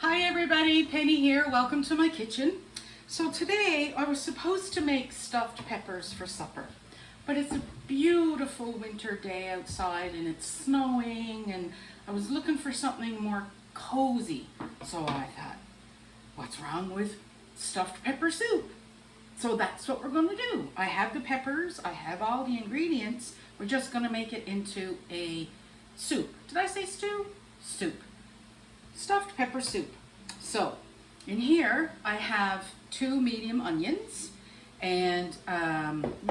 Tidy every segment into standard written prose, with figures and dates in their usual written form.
Hi everybody, Penny here. Welcome to my kitchen. So today I was supposed to make stuffed peppers for supper, but it's a beautiful winter day outside and it's snowing and I was looking for something more cozy. So I thought, what's wrong with stuffed pepper soup? So that's what we're going to do. I have the peppers, I have all the ingredients. We're just going to make it into a soup. Did I say stew? Soup. Stuffed pepper soup. So in here I have 2 medium onions, and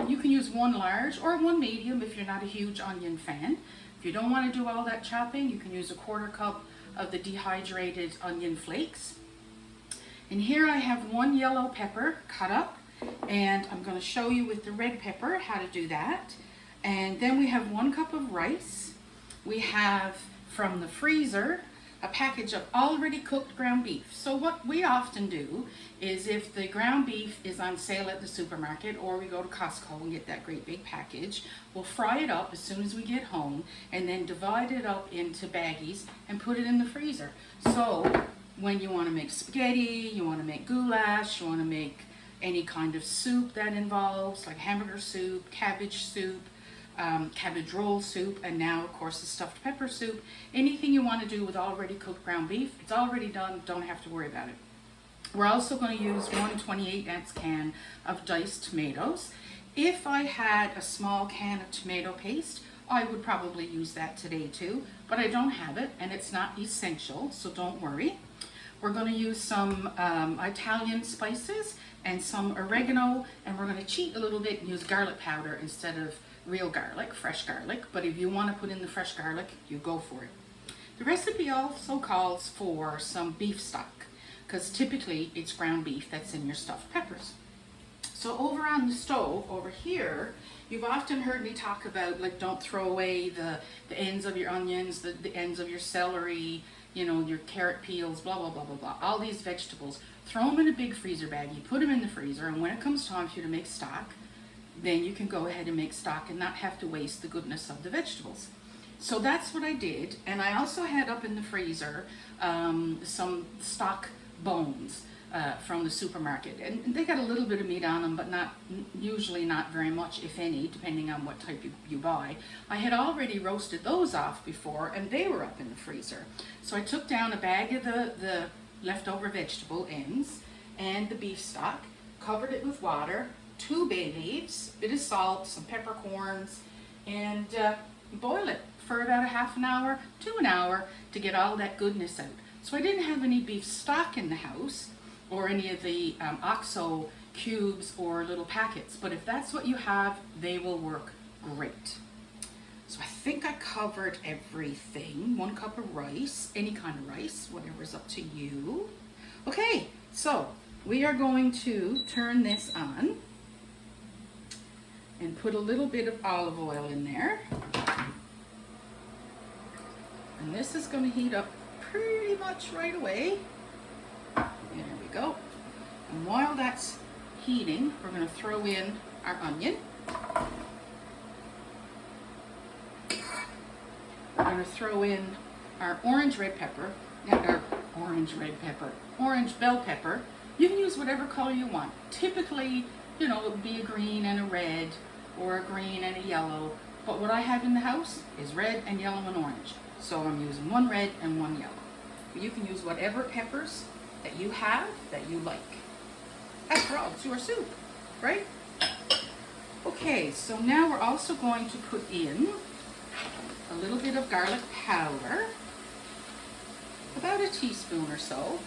you can use 1 large or 1 medium if you're not a huge onion fan. If you don't want to do all that chopping, you can use a 1/4 cup of the dehydrated onion flakes. And here I have 1 yellow pepper cut up, and I'm going to show you with the red pepper how to do that. And then we have 1 cup of rice. We have from the freezer a package of already cooked ground beef. So what we often do is if the ground beef is on sale at the supermarket or we go to Costco and get that great big package, we'll fry it up as soon as we get home and then divide it up into baggies and put it in the freezer. So when you want to make spaghetti, you want to make goulash, you want to make any kind of soup that involves like hamburger soup, cabbage soup, cabbage roll soup, and now of course the stuffed pepper soup. Anything you want to do with already cooked ground beef, it's already done, don't have to worry about it. We're also going to use 1 28-ounce can of diced tomatoes. If I had a small can of tomato paste, I would probably use that today too, but I don't have it and it's not essential, so don't worry. We're going to use some Italian spices and some oregano, and we're going to cheat a little bit and use garlic powder instead of real garlic, fresh garlic, but if you want to put in the fresh garlic, you go for it. The recipe also calls for some beef stock, because typically it's ground beef that's in your stuffed peppers. So over on the stove, over here, you've often heard me talk about, like, don't throw away the ends of your onions, the ends of your celery, you know, your carrot peels, blah, blah, blah, blah, blah, all these vegetables. Throw them in a big freezer bag, you put them in the freezer, and when it comes time for you to make stock, then you can go ahead and make stock and not have to waste the goodness of the vegetables. So that's what I did, and I also had up in the freezer some stock bones from the supermarket, and they got a little bit of meat on them, but usually not very much, if any, depending on what type you buy. I had already roasted those off before, and they were up in the freezer. So I took down a bag of the leftover vegetable ends and the beef stock, covered it with water, 2 bay leaves, a bit of salt, some peppercorns, and boil it for about a half an hour to an hour to get all that goodness out. So I didn't have any beef stock in the house or any of the OXO cubes or little packets, but if that's what you have, they will work great. So I think I covered everything. 1 cup of rice, any kind of rice, whatever's up to you. Okay, so we are going to turn this on and put a little bit of olive oil in there. And this is going to heat up pretty much right away. There we go. And while that's heating, we're going to throw in our onion. We're going to throw in our orange bell pepper. You can use whatever color you want. Typically, you know, it would be a green and a red, or a green and a yellow, but what I have in the house is red and yellow and orange. So I'm using 1 red and 1 yellow. But you can use whatever peppers that you have that you like. After all, it's your soup, right? Okay, so now we're also going to put in a little bit of garlic powder, about a teaspoon or so.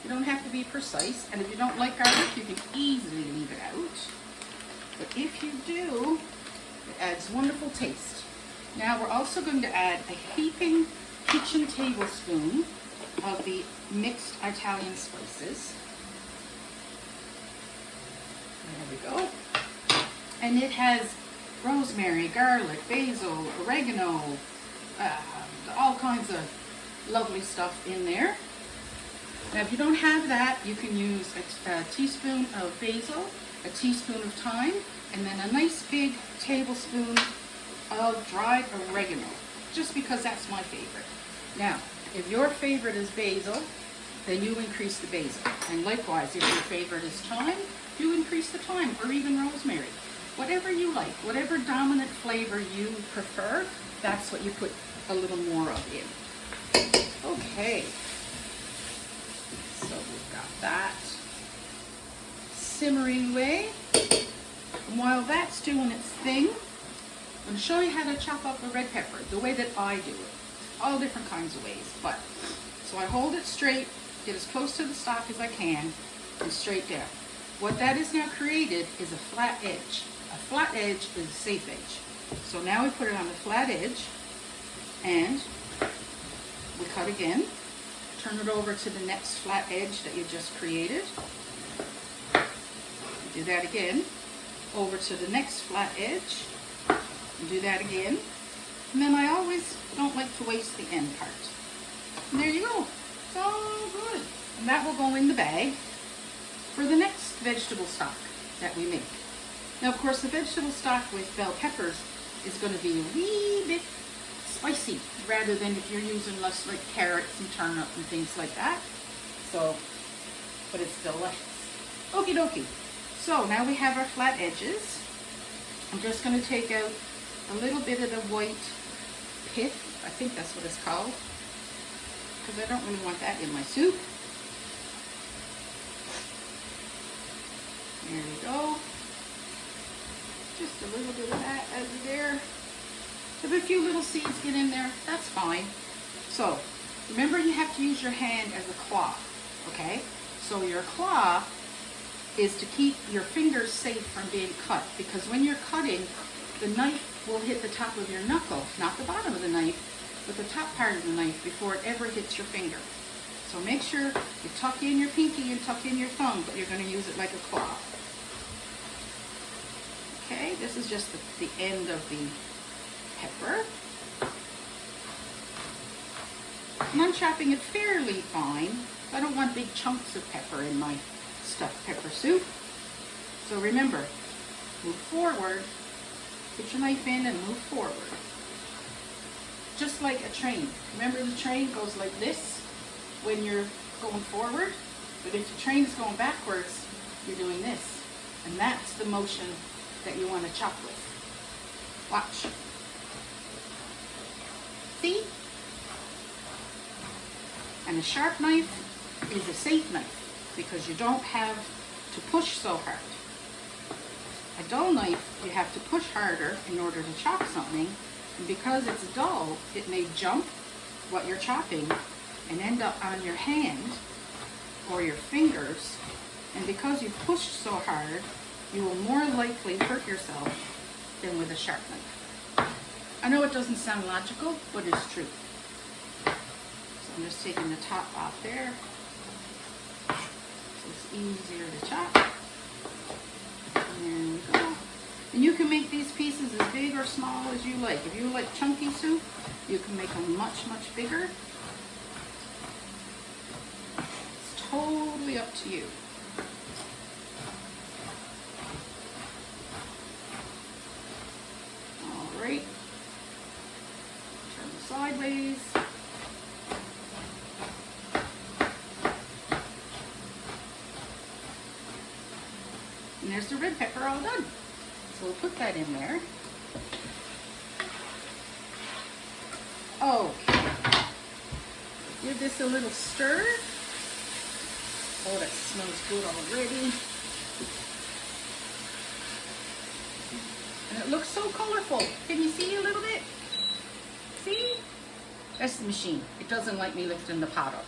You don't have to be precise, and if you don't like garlic, you can easily leave it out. But if you do, it adds wonderful taste. Now we're also going to add a heaping kitchen tablespoon of the mixed Italian spices. There we go. And it has rosemary, garlic, basil, oregano, all kinds of lovely stuff in there. Now if you don't have that, you can use a teaspoon of basil, a teaspoon of thyme, and then a nice big tablespoon of dried oregano, just because that's my favorite. Now, if your favorite is basil, then you increase the basil. And likewise, if your favorite is thyme, you increase the thyme, or even rosemary. Whatever you like, whatever dominant flavor you prefer, that's what you put a little more of in. Okay, so we've got that simmering away. And while that's doing its thing, I'm going to show you how to chop up a red pepper, the way that I do it. All different kinds of ways, but so I hold it straight, get as close to the stalk as I can, and straight down. What that has now created is a flat edge. A flat edge is a safe edge. So now we put it on the flat edge, and we cut again. Turn it over to the next flat edge that you just created. Do that again. Over to the next flat edge. Do that again. And then I always don't like to waste the end part. And there you go. So good. And that will go in the bag for the next vegetable stock that we make. Now, of course, the vegetable stock with bell peppers is going to be a wee bit spicy rather than if you're using less like carrots and turnip and things like that. So, but it's delicious. Okie dokie. So now we have our flat edges. I'm just going to take out a little bit of the white pith. I think that's what it's called, because I don't really want that in my soup. There we go. Just a little bit of that over there. If a few little seeds get in there, that's fine. So remember, you have to use your hand as a claw, okay? So your claw is to keep your fingers safe from being cut, because when you're cutting, the knife will hit the top of your knuckle, not the bottom of the knife, but the top part of the knife before it ever hits your finger. So make sure you tuck in your pinky and tuck in your thumb, but you're going to use it like a claw. Okay, this is just the end of the pepper. And I'm chopping it fairly fine. I don't want big chunks of pepper in my stuffed pepper soup. So remember, move forward, put your knife in and move forward. Just like a train. Remember, the train goes like this when you're going forward, but if the train is going backwards, you're doing this. And that's the motion that you want to chop with. Watch. See? And a sharp knife is a safe knife because you don't have to push so hard. A dull knife, you have to push harder in order to chop something, and because it's dull, it may jump what you're chopping and end up on your hand or your fingers, and because you pushed so hard, you will more likely hurt yourself than with a sharp knife. I know it doesn't sound logical, but it's true. So I'm just taking the top off there, so it's easier to chop. There we go. And you can make these pieces as big or small as you like. If you like chunky soup, you can make them much, much bigger. It's totally up to you. All right. Turn them sideways. And there's the red pepper all done. So we'll put that in there. Okay. Give this a little stir. Oh, that smells good already. And it looks so colorful. Can you see a little bit? See? That's the machine. It doesn't like me lifting the pot up.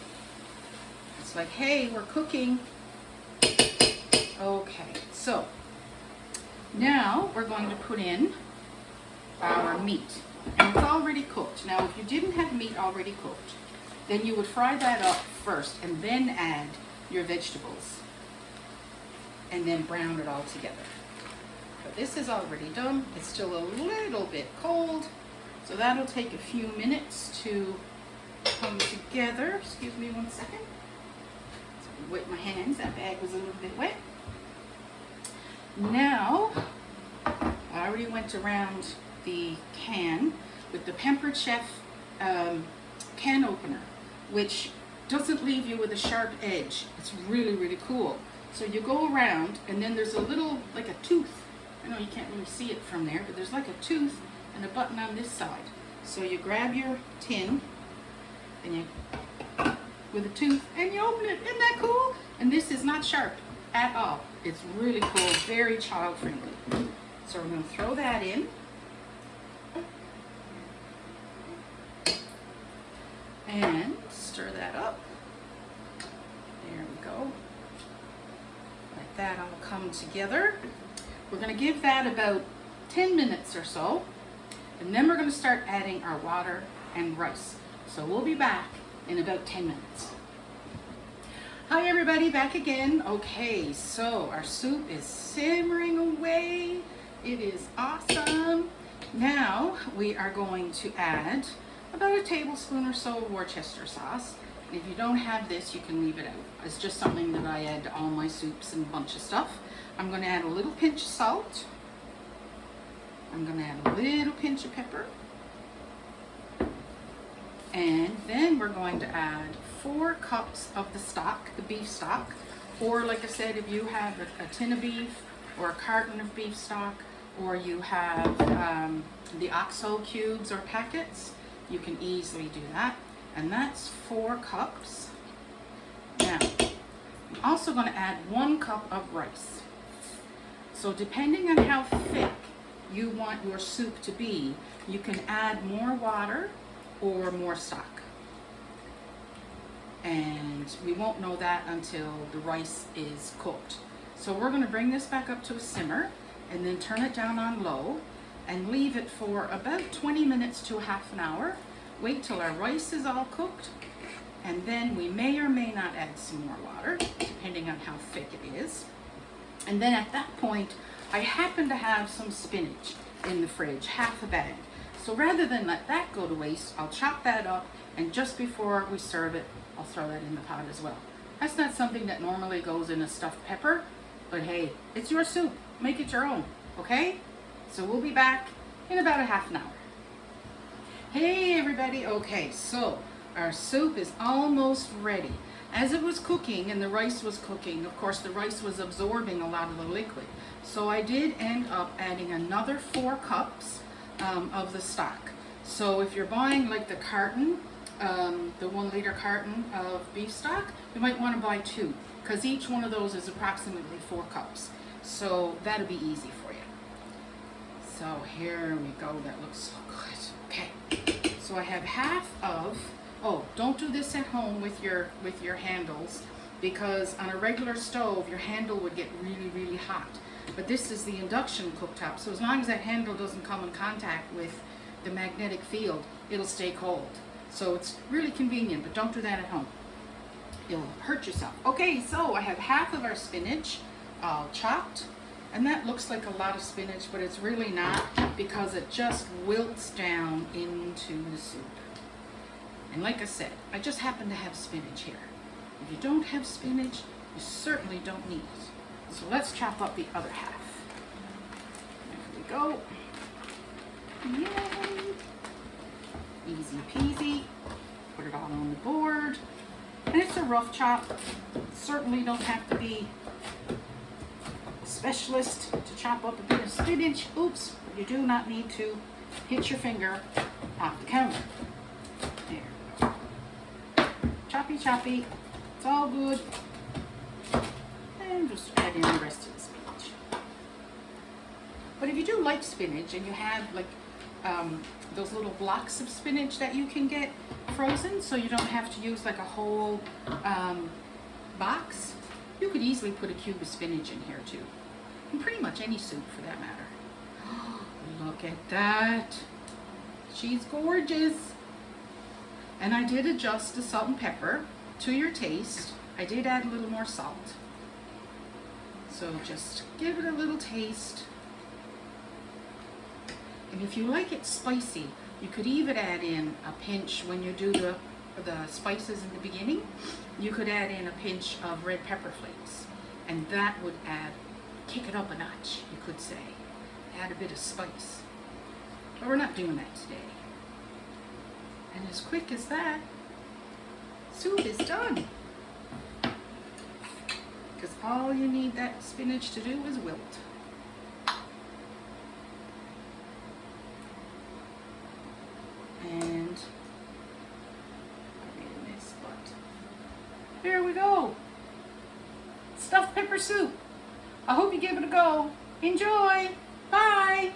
It's like, hey, we're cooking. Okay, so now we're going to put in our meat. And it's already cooked. Now, if you didn't have meat already cooked, then you would fry that up first and then add your vegetables and then brown it all together. But this is already done. It's still a little bit cold, so that'll take a few minutes to come together. Excuse me one second. So I wipe my hands. That bag was a little bit wet. Now, I already went around the can with the Pampered Chef can opener, which doesn't leave you with a sharp edge. It's really, really cool. So you go around, and then there's a little, like a tooth. I know you can't really see it from there, but there's like a tooth and a button on this side. So you grab your tin, and you, with a tooth, and you open it. Isn't that cool? And this is not sharp at all. It's really cool, very child friendly. So we're going to throw that in. And stir that up. There we go. Let that all come together. We're going to give that about 10 minutes or so. And then we're going to start adding our water and rice. So we'll be back in about 10 minutes. Hi everybody, back again. Okay, so our soup is simmering away. It is awesome. Now we are going to add about a tablespoon or so of Worcester sauce. And if you don't have this, you can leave it out. It's just something that I add to all my soups and a bunch of stuff. I'm going to add a little pinch of salt. I'm going to add a little pinch of pepper. And then we're going to add 4 cups of the stock, the beef stock. Or like I said, if you have a tin of beef or a carton of beef stock, or you have the OXO cubes or packets, you can easily do that. And that's 4 cups. Now, I'm also going to add 1 cup of rice. So depending on how thick you want your soup to be, you can add more water or more stock. And we won't know that until the rice is cooked. So we're going to bring this back up to a simmer and then turn it down on low and leave it for about 20 minutes to a half an hour. Wait till our rice is all cooked, and then we may or may not add some more water, depending on how thick it is. And then at that point, I happen to have some spinach in the fridge, half a bag. So rather than let that go to waste, I'll chop that up, and just before we serve it, I'll throw that in the pot as well. That's not something that normally goes in a stuffed pepper, but hey, it's your soup. Make it your own, okay? So we'll be back in about a half an hour. Hey everybody, okay, so our soup is almost ready. As it was cooking and the rice was cooking, of course the rice was absorbing a lot of the liquid. So I did end up adding another 4 cups of the stock. So if you're buying like the carton, the 1 liter carton of beef stock, you might want to buy 2, because each one of those is approximately 4 cups. So that'll be easy for you. So here we go, that looks so good. Okay, so I have half of, oh, don't do this at home with your handles, because on a regular stove, your handle would get really, really hot. But this is the induction cooktop, so as long as that handle doesn't come in contact with the magnetic field, it'll stay cold. So it's really convenient, but don't do that at home. You'll hurt yourself. Okay, so I have half of our spinach all chopped. And that looks like a lot of spinach, but it's really not, because it just wilts down into the soup. And like I said, I just happen to have spinach here. If you don't have spinach, you certainly don't need it. So let's chop up the other half. There we go. Yay! Easy peasy. Put it all on the board. And it's a rough chop. Certainly don't have to be specialist to chop up a bit of spinach. Oops, but you do not need to hit your finger off the counter. There. Choppy, choppy. It's all good. And just add in the rest of the spinach. But if you do like spinach and you have like those little blocks of spinach that you can get frozen, so you don't have to use like a whole box, you could easily put a cube of spinach in here too. And pretty much any soup for that matter. Look at that. She's gorgeous. And I did adjust the salt and pepper to your taste. I did add a little more salt. So just give it a little taste. And if you like it spicy, you could even add in a pinch when you do the spices in the beginning. You could add in a pinch of red pepper flakes. And that would kick it up a notch, you could say. Add a bit of spice. But we're not doing that today. And as quick as that, soup is done. Because all you need that spinach to do is wilt. And I made a mess, but there we go. Stuffed pepper soup. I hope you give it a go. Enjoy. Bye.